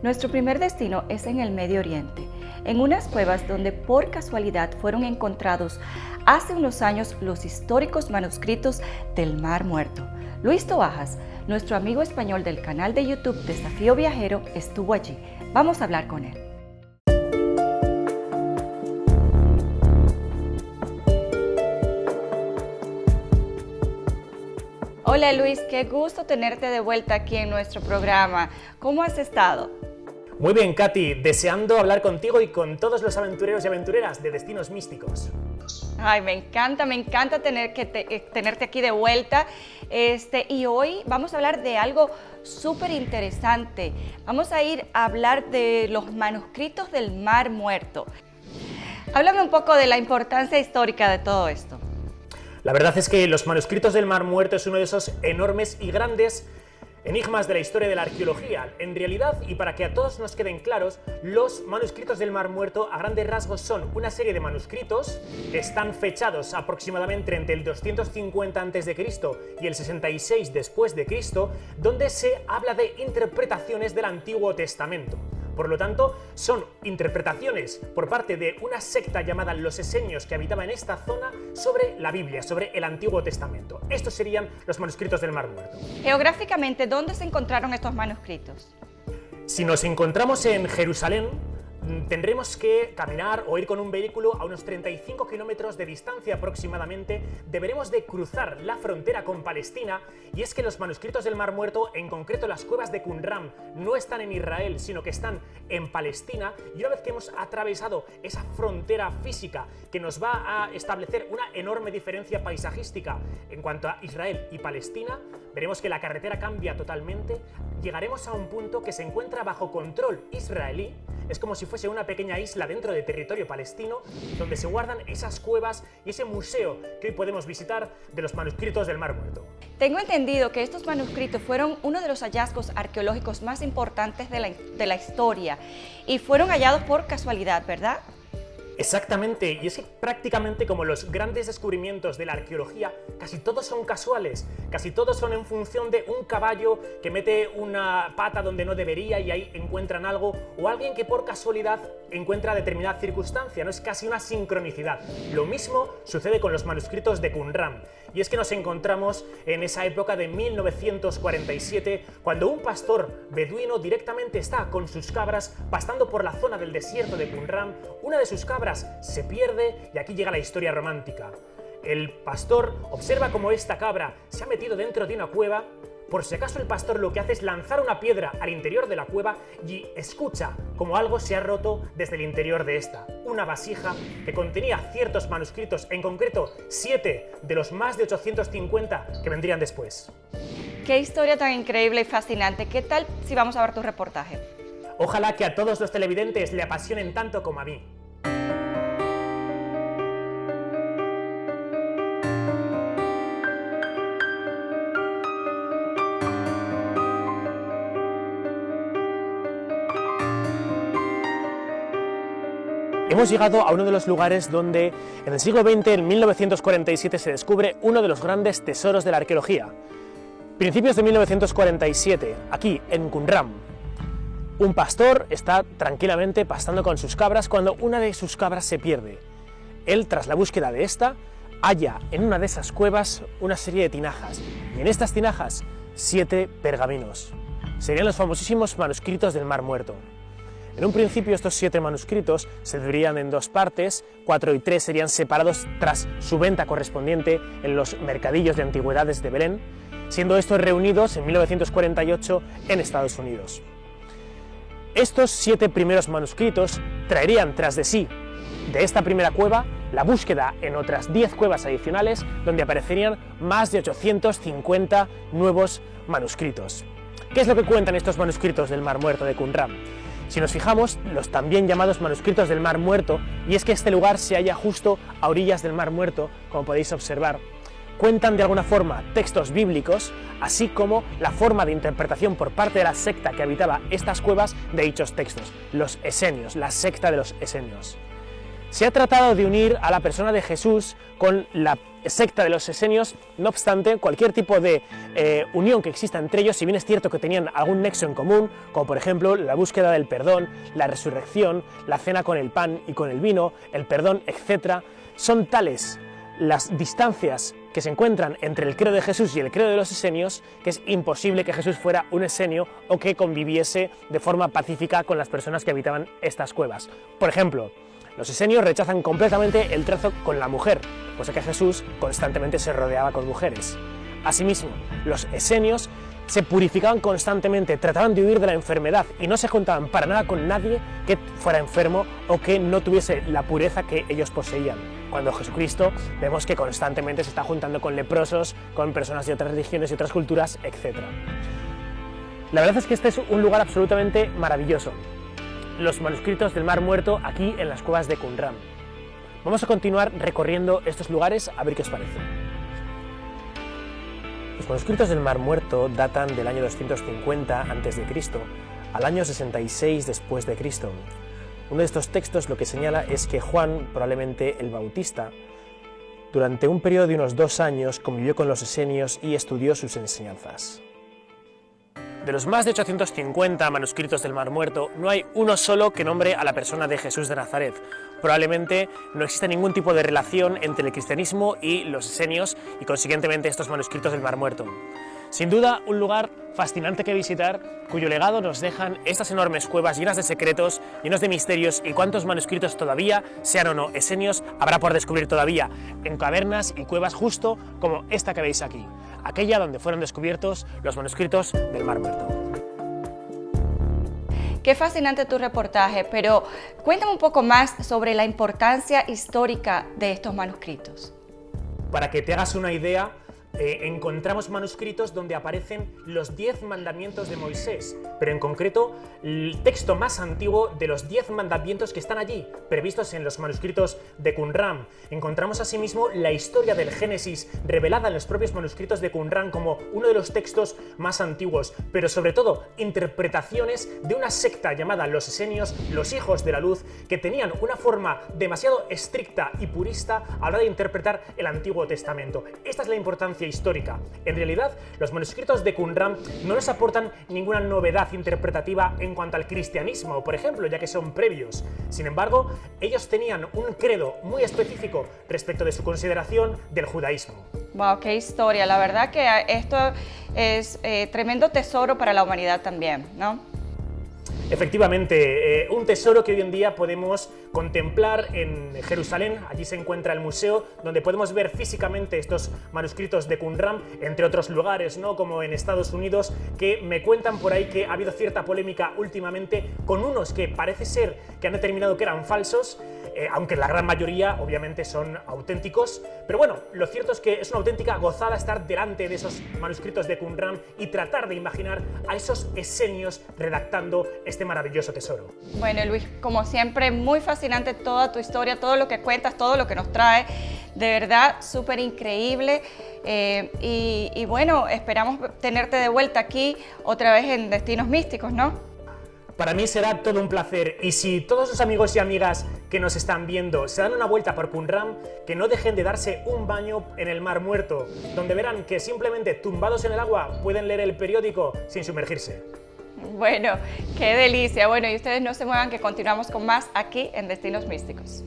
Nuestro primer destino es en el Medio Oriente, en unas cuevas donde por casualidad fueron encontrados hace unos años los históricos manuscritos del Mar Muerto. Luis Toajas, nuestro amigo español del canal de YouTube Desafío Viajero, estuvo allí. Vamos a hablar con él. Hola Luis, qué gusto tenerte de vuelta aquí en nuestro programa. ¿Cómo has estado? Muy bien, Katy, deseando hablar contigo y con todos los aventureros y aventureras de Destinos Místicos. Ay, me encanta tenerte aquí de vuelta. Y hoy vamos a hablar de algo súper interesante. Vamos a ir a hablar de los manuscritos del Mar Muerto. Háblame un poco de la importancia histórica de todo esto. La verdad es que los manuscritos del Mar Muerto es uno de esos enormes y grandes enigmas de la historia de la arqueología. En realidad, y para que a todos nos queden claros, los manuscritos del Mar Muerto a grandes rasgos son una serie de manuscritos que están fechados aproximadamente entre el 250 a.C. y el 66 después de Cristo, donde se habla de interpretaciones del Antiguo Testamento. Por lo tanto, son interpretaciones por parte de una secta llamada los esenios que habitaba en esta zona sobre la Biblia, sobre el Antiguo Testamento. Estos serían los manuscritos del Mar Muerto. Geográficamente, ¿dónde se encontraron estos manuscritos? Si nos encontramos en Jerusalén, tendremos que caminar o ir con un vehículo a unos 35 kilómetros de distancia aproximadamente. Deberemos de cruzar la frontera con Palestina, y es que los manuscritos del Mar Muerto, en concreto las cuevas de Qumran, no están en Israel, sino que están en Palestina, y una vez que hemos atravesado esa frontera física que nos va a establecer una enorme diferencia paisajística en cuanto a Israel y Palestina, veremos que la carretera cambia totalmente. Llegaremos a un punto que se encuentra bajo control israelí. Es como si fuese una pequeña isla dentro de territorio palestino, donde se guardan esas cuevas y ese museo que hoy podemos visitar de los manuscritos del Mar Muerto. Tengo entendido que estos manuscritos fueron uno de los hallazgos arqueológicos más importantes de la historia y fueron hallados por casualidad, ¿verdad? Exactamente, y es que prácticamente como los grandes descubrimientos de la arqueología, casi todos son casuales, casi todos son en función de un caballo que mete una pata donde no debería y ahí encuentran algo, o alguien que por casualidad encuentra determinada circunstancia, no es casi una sincronicidad. Lo mismo sucede con los manuscritos de Qumran, y es que nos encontramos en esa época de 1947, cuando un pastor beduino directamente está con sus cabras pastando por la zona del desierto de Qumran. Una de sus cabras se pierde y aquí llega la historia romántica. El pastor observa cómo esta cabra se ha metido dentro de una cueva. Por si acaso, el pastor lo que hace es lanzar una piedra al interior de la cueva y escucha como algo se ha roto desde el interior de esta. Una vasija que contenía ciertos manuscritos, en concreto 7 de los más de 850 que vendrían después. Qué historia tan increíble y fascinante. ¿Qué tal si vamos a ver tu reportaje? Ojalá que a todos los televidentes le apasionen tanto como a mí. Hemos llegado a uno de los lugares donde en el siglo XX, en 1947, se descubre uno de los grandes tesoros de la arqueología. Principios de 1947, aquí en Qumran, un pastor está tranquilamente pastando con sus cabras cuando una de sus cabras se pierde. Él, tras la búsqueda de esta, halla en una de esas cuevas una serie de tinajas, y en estas tinajas 7 pergaminos. Serían los famosísimos manuscritos del Mar Muerto. En un principio estos 7 manuscritos se dividirían en 2 partes, 4 y 3 serían separados tras su venta correspondiente en los mercadillos de antigüedades de Belén, siendo estos reunidos en 1948 en Estados Unidos. Estos 7 primeros manuscritos traerían tras de sí, de esta primera cueva, la búsqueda en otras 10 cuevas adicionales, donde aparecerían más de 850 nuevos manuscritos. ¿Qué es lo que cuentan estos manuscritos del Mar Muerto de Qumran? Si nos fijamos, los también llamados manuscritos del Mar Muerto, y es que este lugar se halla justo a orillas del Mar Muerto, como podéis observar, cuentan de alguna forma textos bíblicos, así como la forma de interpretación por parte de la secta que habitaba estas cuevas de dichos textos, los esenios, la secta de los esenios. Se ha tratado de unir a la persona de Jesús con la secta de los esenios, no obstante, cualquier tipo de unión que exista entre ellos, si bien es cierto que tenían algún nexo en común, como por ejemplo la búsqueda del perdón, la resurrección, la cena con el pan y con el vino, el perdón, etc., son tales las distancias que se encuentran entre el credo de Jesús y el credo de los esenios que es imposible que Jesús fuera un esenio o que conviviese de forma pacífica con las personas que habitaban estas cuevas. Por ejemplo, los esenios rechazan completamente el trato con la mujer, pues que Jesús constantemente se rodeaba con mujeres. Asimismo, los esenios se purificaban constantemente, trataban de huir de la enfermedad y no se juntaban para nada con nadie que fuera enfermo o que no tuviese la pureza que ellos poseían. Cuando Jesucristo vemos que constantemente se está juntando con leprosos, con personas de otras religiones y otras culturas, etc. La verdad es que este es un lugar absolutamente maravilloso. Los manuscritos del Mar Muerto aquí en las cuevas de Qumran. Vamos a continuar recorriendo estos lugares a ver qué os parece. Los manuscritos del Mar Muerto datan del año 250 a.C. al año 66 después de Cristo. Uno de estos textos lo que señala es que Juan, probablemente el Bautista, durante un periodo de unos 2 años convivió con los esenios y estudió sus enseñanzas. De los más de 850 manuscritos del Mar Muerto, no hay uno solo que nombre a la persona de Jesús de Nazaret. Probablemente no existe ningún tipo de relación entre el cristianismo y los esenios y consiguientemente estos manuscritos del Mar Muerto. Sin duda, un lugar fascinante que visitar, cuyo legado nos dejan estas enormes cuevas llenas de secretos, llenos de misterios y cuántos manuscritos todavía, sean o no esenios, habrá por descubrir todavía en cavernas y cuevas justo como esta que veis aquí, aquella donde fueron descubiertos los manuscritos del Mar Muerto. Qué fascinante tu reportaje, pero cuéntame un poco más sobre la importancia histórica de estos manuscritos. Para que te hagas una idea, encontramos manuscritos donde aparecen los 10 mandamientos de Moisés, pero en concreto el texto más antiguo de los 10 mandamientos que están allí, previstos en los manuscritos de Qumran. Encontramos asimismo la historia del Génesis revelada en los propios manuscritos de Qumran como uno de los textos más antiguos, pero sobre todo interpretaciones de una secta llamada los esenios, los hijos de la luz, que tenían una forma demasiado estricta y purista a la hora de interpretar el Antiguo Testamento. Esta es la importancia histórica. En realidad, los manuscritos de Qumran no nos aportan ninguna novedad interpretativa en cuanto al cristianismo, por ejemplo, ya que son previos. Sin embargo, ellos tenían un credo muy específico respecto de su consideración del judaísmo. Wow, qué historia. La verdad que esto es tremendo tesoro para la humanidad también, ¿no? Efectivamente, un tesoro que hoy en día podemos contemplar en Jerusalén. Allí se encuentra el museo donde podemos ver físicamente estos manuscritos de Qumran, entre otros lugares, ¿no? Como en Estados Unidos, que me cuentan por ahí que ha habido cierta polémica últimamente con unos que parece ser que han determinado que eran falsos, aunque la gran mayoría obviamente son auténticos. Pero bueno, lo cierto es que es una auténtica gozada estar delante de esos manuscritos de Qumran y tratar de imaginar a esos esenios redactando este maravilloso tesoro. Bueno, Luis, como siempre, muy fascinante toda tu historia, todo lo que cuentas, todo lo que nos trae, de verdad, súper increíble. Y bueno, esperamos tenerte de vuelta aquí otra vez en Destinos Místicos, ¿no? Para mí será todo un placer, y si todos los amigos y amigas que nos están viendo se dan una vuelta por Qumran, que no dejen de darse un baño en el Mar Muerto, donde verán que simplemente tumbados en el agua pueden leer el periódico sin sumergirse. Bueno, qué delicia. Bueno, y ustedes no se muevan, que continuamos con más aquí en Destinos Místicos.